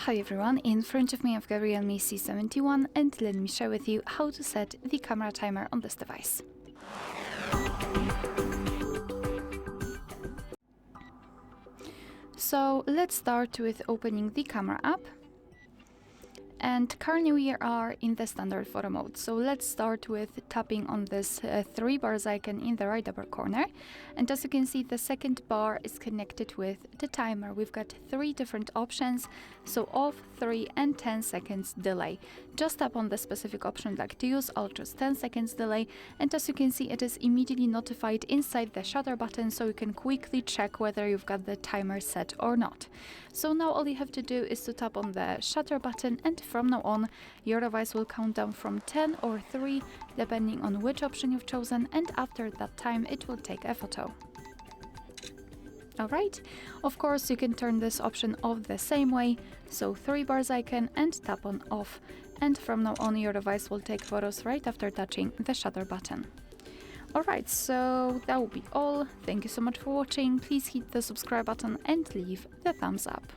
Hi everyone, in front of me I've got REALME C71 and let me share with you how to set the camera timer on this device. So let's start with opening the camera app. And currently we are in the standard photo mode. So let's start with tapping on this 3 bars icon in the right upper corner. And as you can see, the second bar is connected with the timer. We've got 3 different options. So off, 3 and 10 seconds delay. Just tap on the specific option you'd like to use. I'll choose 10 seconds delay. And as you can see, it is immediately notified inside the shutter button, so you can quickly check whether you've got the timer set or not. So now all you have to do is to tap on the shutter button, and from now on, your device will count down from 10 or 3, depending on which option you've chosen, and after that time, it will take a photo. Alright, of course, you can turn this option off the same way, so 3 bars icon and tap on off, and from now on, your device will take photos right after touching the shutter button. Alright, so that will be all. Thank you so much for watching. Please hit the subscribe button and leave the thumbs up.